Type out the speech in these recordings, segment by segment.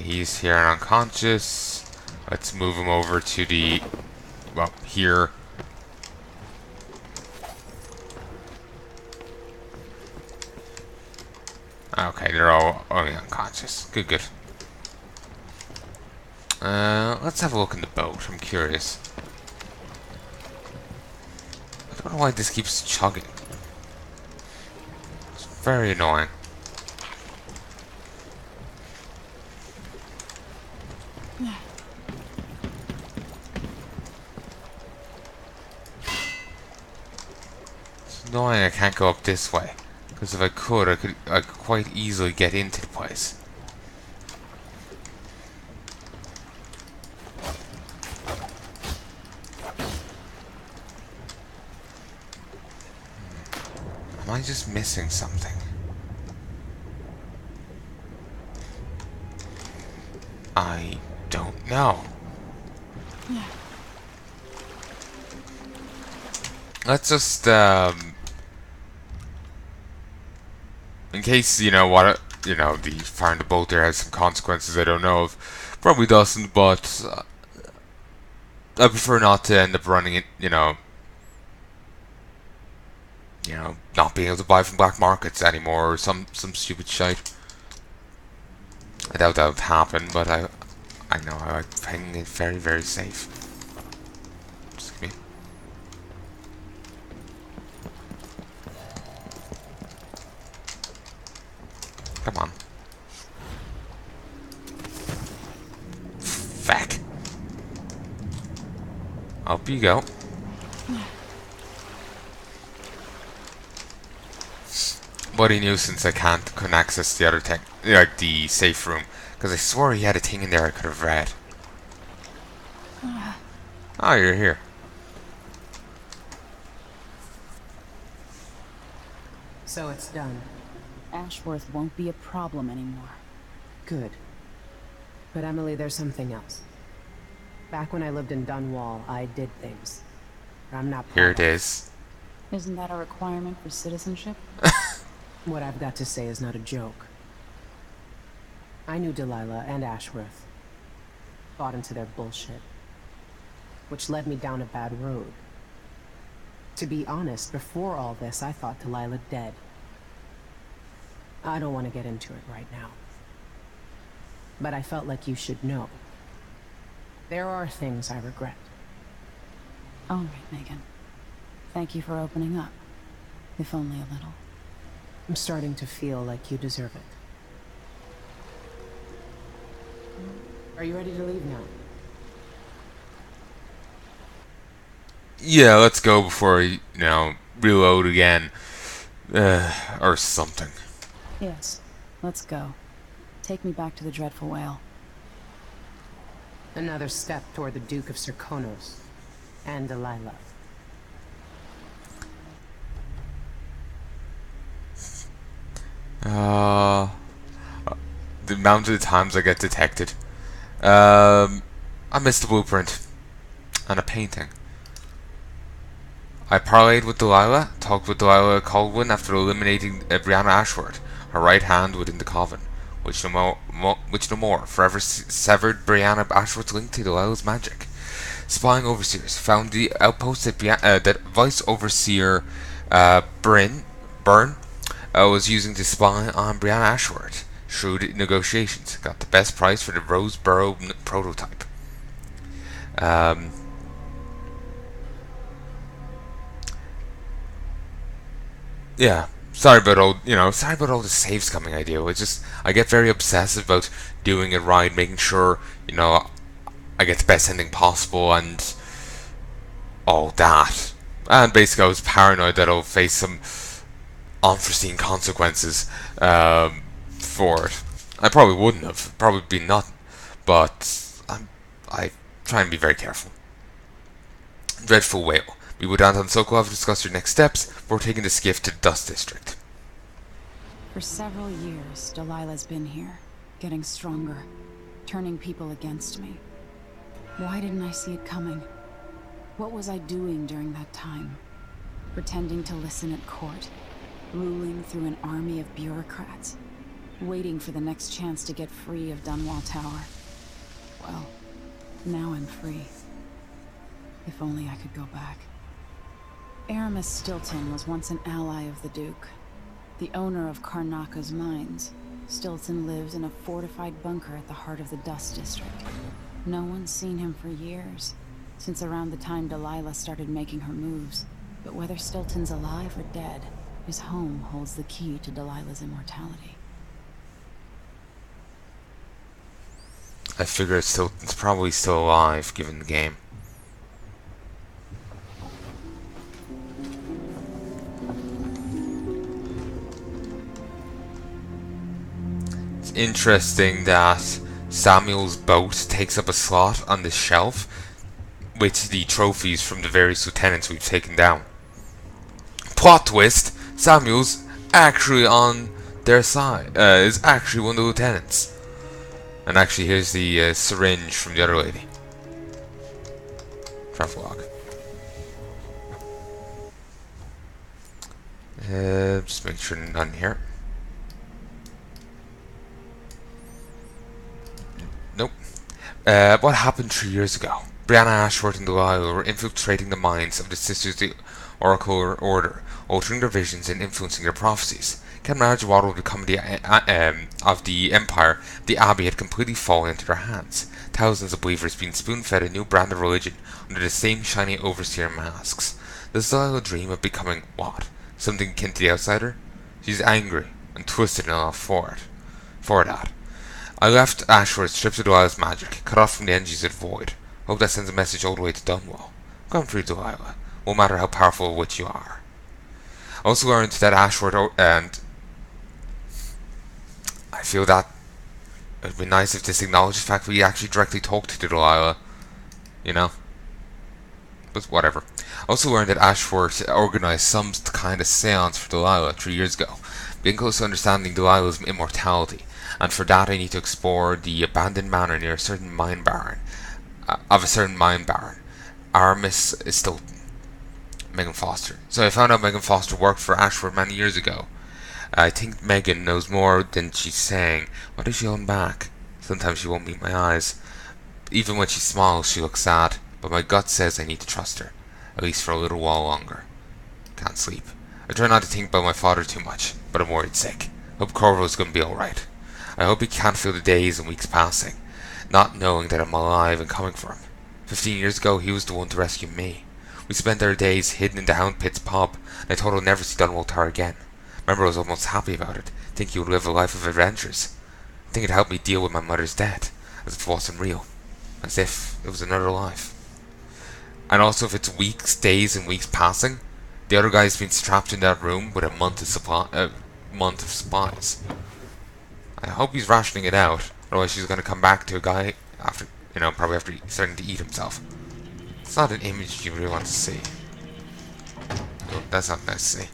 he's here and unconscious. Let's move him over to the... well, here. Okay, they're all only unconscious. Good, good. Let's have a look in the boat. I'm curious. I don't know why this keeps chugging. It's very annoying. It's annoying I can't go up this way. Because if I could quite easily get into the place. Am I just missing something? I don't know. Let's just, in case, you know, the firing the bolt there has some consequences I don't know of. Probably doesn't, but I prefer not to end up running it, not being able to buy from black markets anymore or some stupid shite. I doubt that would happen, but I know I like playing it very, very safe. Excuse me. Come on. Fuck. Up you go. Bloody nuisance I couldn't access the other thing, like the safe room, because I swore he had a thing in there I could have read. Oh, you're here. So it's done. Ashworth won't be a problem anymore. Good. But Emily, there's something else. Back when I lived in Dunwall, I did things. I'm not proud Here of. it is. Isn't that a requirement for citizenship? What I've got to say is not a joke. I knew Delilah and Ashworth. Bought into their bullshit. Which led me down a bad road. To be honest, before all this, I thought Delilah dead. I don't want to get into it right now. But I felt like you should know. There are things I regret. All right, Megan. Thank you for opening up. If only a little. I'm starting to feel like you deserve it. Are you ready to leave now? Yeah, let's go before I, reload again. Or something. Yes, let's go. Take me back to the Dreadful Whale. Another step toward the Duke of Serkonos. And Delilah. The amount of times I get detected. I missed the blueprint. And a painting. I parleyed with Delilah, talked with Delilah Colwyn after eliminating Brianna Ashworth, her right hand within the coven, which no more forever severed Brianna Ashworth's link to Delilah's magic. Spying overseers found the outpost that Vice Overseer Byrne was using to spy on Brianna Ashworth. Shrewd negotiations. Got the best price for the Roseboro prototype. Yeah. Sorry about all the save scumming I do. It's just I get very obsessive about doing it right, making sure I get the best ending possible and all that. And basically, I was paranoid that I'll face some unforeseen consequences for it. I probably wouldn't have. Probably been nothing. But I try and be very careful. Dreadful Whale. We would downtown Sokolov to discuss your next steps before taking the skiff to the Dust District. For several years, Delilah's been here, getting stronger, turning people against me. Why didn't I see it coming? What was I doing during that time? Pretending to listen at court, ruling through an army of bureaucrats. waiting for the next chance to get free of Dunwall Tower. Well, now I'm free. If only I could go back. Aramis Stilton was once an ally of the Duke, the owner of Karnaka's mines. Stilton lives in a fortified bunker at the heart of the Dust District. No one's seen him for years, since around the time Delilah started making her moves. But whether Stilton's alive or dead, his home holds the key to Delilah's immortality. I figure Stilton's probably still alive, given the game. It's interesting that Samuel's boat takes up a slot on this shelf with the trophies from the various lieutenants we've taken down. Plot twist, Samuel's actually on their side, is actually one of the lieutenants. And actually, here's the syringe from the other lady. Travelogue. Just make sure none here. Nope. What happened 3 years ago? Brianna Ashworth and Delilah were infiltrating the minds of the Sisters of the Oracle Order, altering their visions and influencing their prophecies. Can't imagine what would become of the Empire if the Abbey had completely fallen into their hands. Thousands of believers being spoon-fed a new brand of religion under the same shiny overseer masks. Does Delilah dream of becoming what? Something akin to the Outsider? She's angry and twisted enough for that. I left Ashworth stripped of Delilah's magic, cut off from the energies of the void. Hope that sends a message all the way to Dunwall. Come free, Delilah. Won't matter how powerful a witch you are. I also learned that Ashworth and I feel that it would be nice if this acknowledged the fact that we actually directly talked to Delilah. You know? But whatever. I also learned that Ashworth organized some kind of seance for Delilah 3 years ago, being close to understanding Delilah's immortality, and for that I need to explore the abandoned manor near a certain mine baron. Aramis is still Megan Foster. So I found out Megan Foster worked for Ashford many years ago. I think Megan knows more than she's saying. What does she hold back? Sometimes she won't meet my eyes. Even when she smiles, she looks sad. But my gut says I need to trust her. At least for a little while longer. Can't sleep. I try not to think about my father too much, but I'm worried sick. Hope Corvo's gonna be alright. I hope he can't feel the days and weeks passing, not knowing that I'm alive and coming for him. 15 years ago, he was the one to rescue me. We spent our days hidden in the Hound Pit's pub, and I thought I'd never see Dunwall Tower again. Remember, I was almost happy about it, thinking he would live a life of adventures. I think it helped me deal with my mother's death, as if it wasn't real, as if it was another life. And also, if it's weeks, days, and weeks passing, the other guy's been trapped in that room with a month of supplies. I hope he's rationing it out, otherwise she's going to come back to a guy after, probably after starting to eat himself. It's not an image you really want to see. No, that's not nice to see.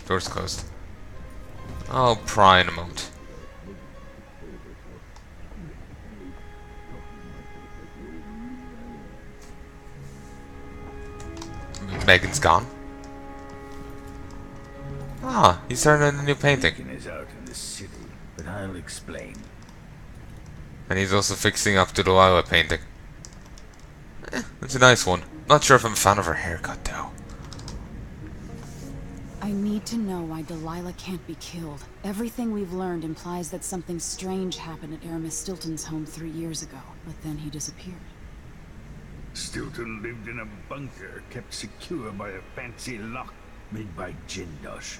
Door's closed. I'll pry in a moment. Megan's gone. Ah, he's starting on a new painting. Megan is out in the city, but I'll explain. And he's also fixing up the Delilah painting. It's a nice one. Not sure if I'm a fan of her haircut, though. I need to know why Delilah can't be killed. Everything we've learned implies that something strange happened at Aramis Stilton's home 3 years ago, but then he disappeared. Stilton lived in a bunker kept secure by a fancy lock made by Jindosh.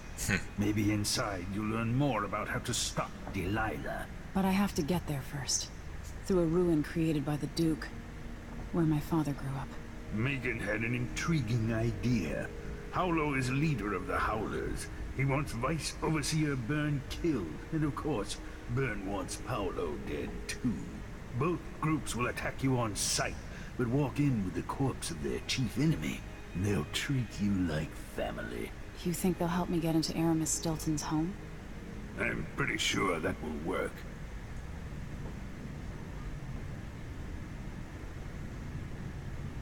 Maybe inside you'll learn more about how to stop Delilah. But I have to get there first. Through a ruin created by the Duke, where my father grew up. Megan had an intriguing idea. Howlo is leader of the Howlers. He wants Vice Overseer Byrne killed, and of course, Byrne wants Paolo dead too. Both groups will attack you on sight, but walk in with the corpse of their chief enemy. They'll treat you like family. You think they'll help me get into Aramis Stilton's home? I'm pretty sure that will work.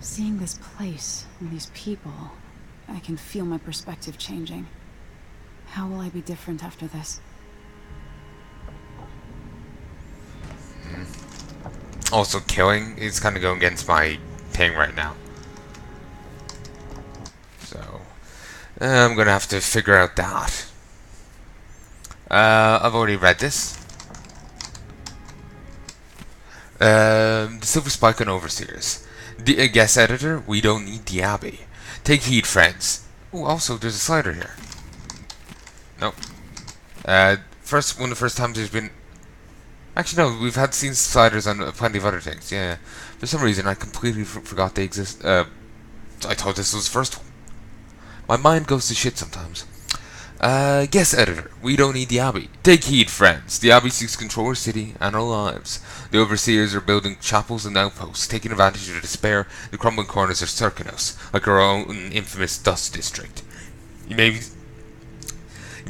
Seeing this place and these people, I can feel my perspective changing. How will I be different after this? Also, killing is kind of going against my thing right now. So, I'm gonna have to figure out that. I've already read this. The Silver Spike and Overseers. The guest editor, we don't need the Abbey. Take heed, friends. Ooh, also, there's a slider here. Nope. One of the first times there's been... Actually, no, we've seen sliders on plenty of other things, yeah. For some reason, I completely forgot they exist. I thought this was the first one. My mind goes to shit sometimes. Guest editor, we don't need the Abbey. Take heed, friends. The Abbey seeks control our city and our lives. The Overseers are building chapels and outposts, taking advantage of the despair, the crumbling corners of Circanos, like our own infamous Dust District. You may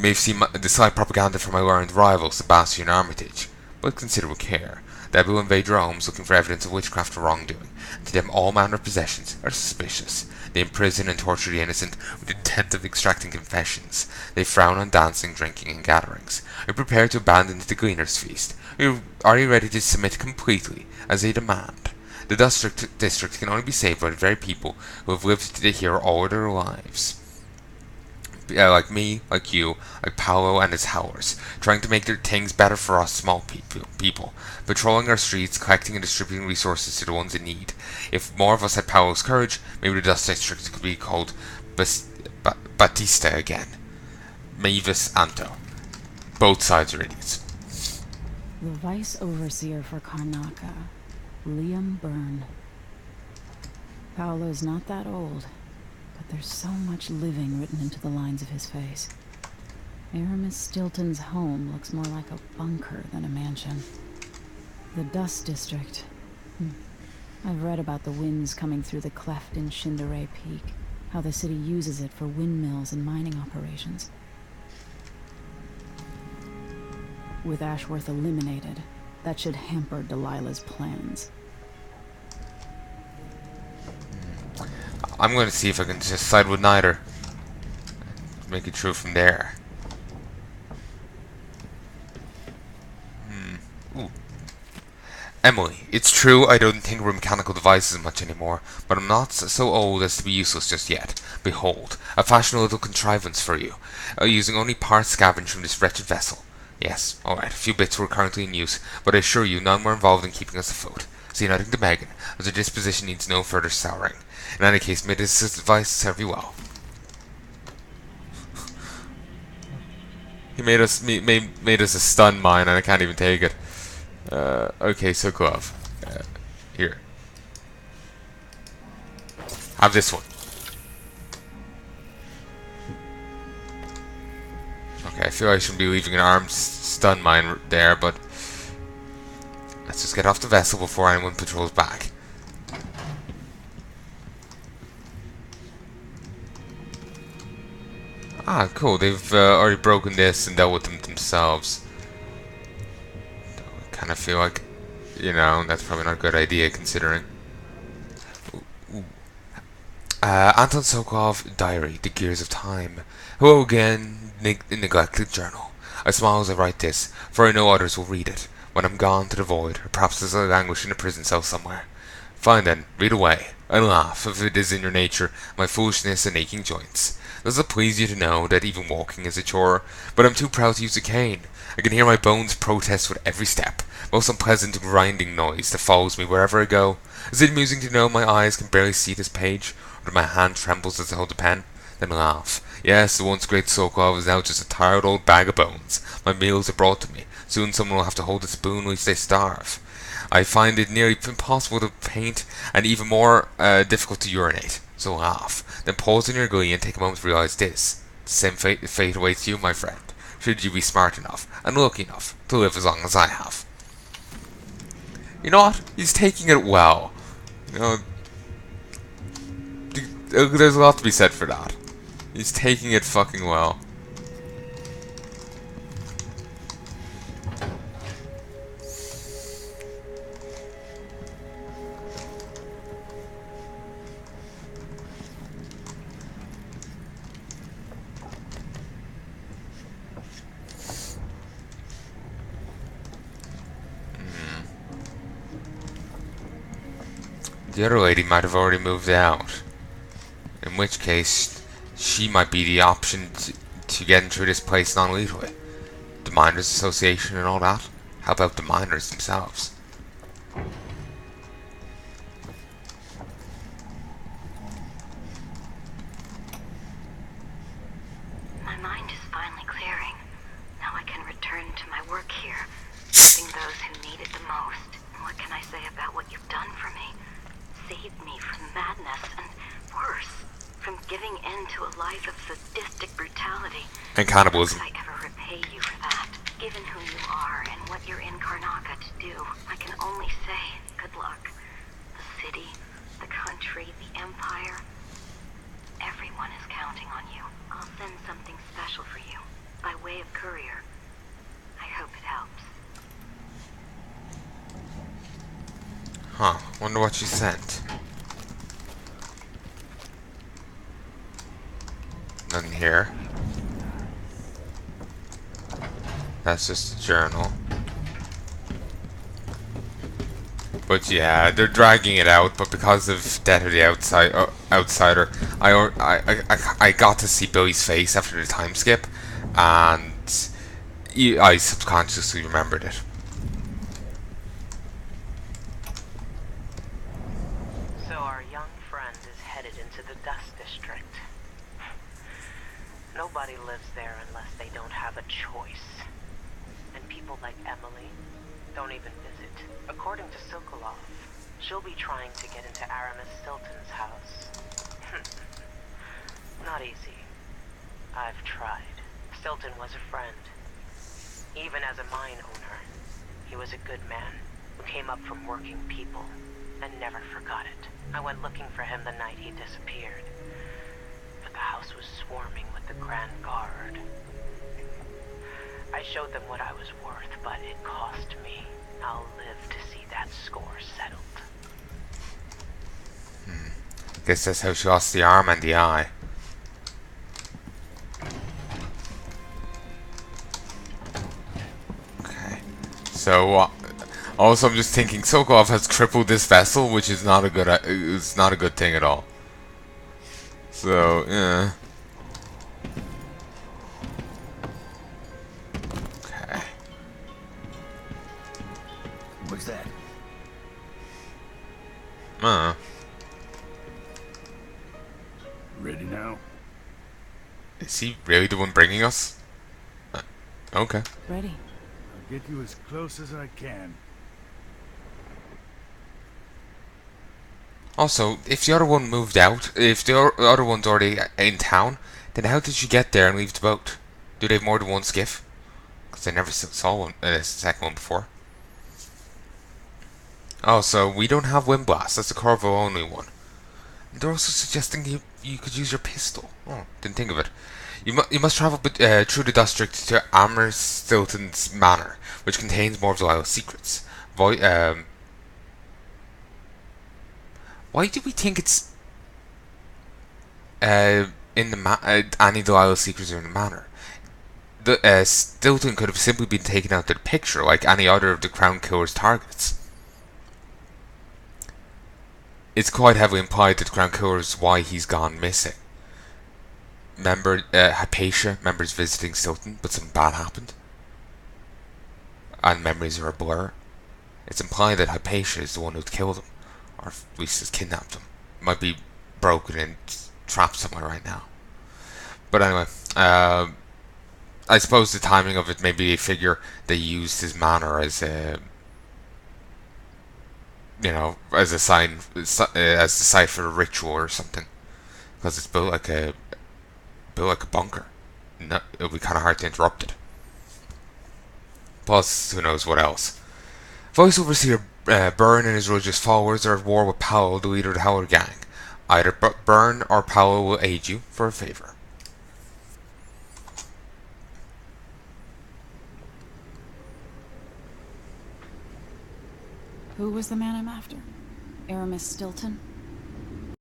have seen the slight propaganda from my learned rival, Sebastian Armitage, but consider with care. They will invade your homes looking for evidence of witchcraft or wrongdoing. To them, all manner of possessions are suspicious. They imprison and torture the innocent with the intent of extracting confessions. They frown on dancing, drinking, and gatherings. Are you prepared to abandon the Gleaner's Feast? Are you ready to submit completely, as they demand? The district can only be saved by the very people who have lived here all their lives. Like me, like you, like Paolo and his howlers, trying to make their things better for us small people, patrolling our streets, collecting and distributing resources to the ones in need. If more of us had Paolo's courage, maybe the Dust District could be called Batista again. Mavis Anto. Both sides are idiots. The Vice Overseer for Karnaca, Liam Byrne. Paolo's not that old, but there's so much living written into the lines of his face. Aramis Stilton's home looks more like a bunker than a mansion. The Dust District. I've read about the winds coming through the cleft in Shindaray Peak, how the city uses it for windmills and mining operations. With Ashworth eliminated, that should hamper Delilah's plans. I'm going to see if I can just side with neither. Make it true from there. Ooh. Emily, it's true I don't tinker with mechanical devices much anymore, but I'm not so old as to be useless just yet. Behold, I fashioned a little contrivance for you, using only parts scavenged from this wretched vessel. Yes, alright, a few bits were currently in use, but I assure you none were involved in keeping us afloat. Say nothing to Megan, as her disposition needs no further souring. In any case, may this advice serve you well. He made us a stun mine, and I can't even take it. Okay, so glove. Here. Have this one. Okay, I feel I shouldn't be leaving an armed stun mine there, but let's just get off the vessel before anyone patrols back. Ah, cool. They've already broken this and dealt with them themselves. I kind of feel like, you know, that's probably not a good idea considering. Anton Sokolov, Diary, The Gears of Time. Hello again, neglected journal. I smile as I write this, for I know others will read it. When I'm gone to the void, or perhaps as I languish in a prison cell somewhere. Fine then, read away. I laugh, if it is in your nature, my foolishness and aching joints. Does it please you to know that even walking is a chore? But I'm too proud to use a cane. I can hear my bones protest with every step, most unpleasant grinding noise that follows me wherever I go. Is it amusing to know my eyes can barely see this page, or that my hand trembles as I hold the pen? Then laugh. Yes, the once great Sokolov is now just a tired old bag of bones. My meals are brought to me. Soon someone will have to hold the spoon whilst they starve. I find it nearly impossible to paint, and even more difficult to urinate. So laugh. Then pause in your glee and take a moment to realize this. The same fate awaits you, my friend, should you be smart enough and lucky enough to live as long as I have. You know what? He's taking it well. You know, there's a lot to be said for that. He's taking it fucking well. The other lady might have already moved out. In which case, she might be the option to getting through this place non-lethally. The Miners Association and all that. How about the miners themselves? My mind is finally clearing. Now I can return to my work here, helping those who need it the most. What can I say about what you've done for me? Saved me from madness and worse, from giving in to a life of sadistic brutality. And cannibalism. How could I ever repay you for that? Given who you are and what you're in Karnaca to do, I can only say good luck. The city, the country, the empire, everyone is counting on you. I'll send something special for you, by way of courier. I hope it helps. Huh, wonder what she sent. Nothing here. That's just a journal. But yeah, they're dragging it out, but because of Death of the Outsider, I got to see Billy's face after the time skip, and I subconsciously remembered it. So our young friend is headed into the Dust District. Nobody lives there unless they don't have a choice. And people like Emily don't even visit. According to Sokolov, she'll be trying to get into Aramis Stilton's house. Not easy. I've tried. Stilton was a friend. Even as a mine owner, he was a good man who came up from working people and never forgot it. I went looking for him the night he disappeared. But the house was swarming with the Grand Guard. I showed them what I was worth, but it cost me. I'll live to see that score settled. Guess that's how she lost the arm and the eye. Okay. So, also I'm just thinking, Sokolov has crippled this vessel, which is not a good. It's not a good thing at all. So, yeah. Okay. What's that? Ready now? Is he really the one bringing us? Okay. Ready. I'll get you as close as I can. Also, if the other one moved out, if the other one's already in town, then how did you get there and leave the boat? Do they have more than one skiff? Because I never saw one, a second one before. Oh, so we don't have Wind Blast. That's a Corvo only one. They're also suggesting you could use your pistol. Oh, didn't think of it. You must travel through the district to Amherst Stilton's manor, which contains more of Delilah's secrets. Why do we think it's in the any Delilah's secrets are in the manor? The Stilton could have simply been taken out of the picture like any other of the Crown Killer's targets. It's quite heavily implied that the Crown Killer is why he's gone missing. Hypatia remembers visiting Stilton, but something bad happened. And memories are a blur. It's implied that Hypatia is the one who killed him, or at least has kidnapped him. Might be broken and trapped somewhere right now. But anyway, I suppose the timing of it, maybe they figure they used his manor as a, as a sign, as the site for a ritual or something, because it's built like a bunker. No, it'll be kind of hard to interrupt it. Plus, who knows what else. Vice Overseer Byrne and his religious followers are at war with Powell, the leader of the Howler gang. Either Byrne or Powell will aid you for a favor. Who was the man I'm after? Aramis Stilton?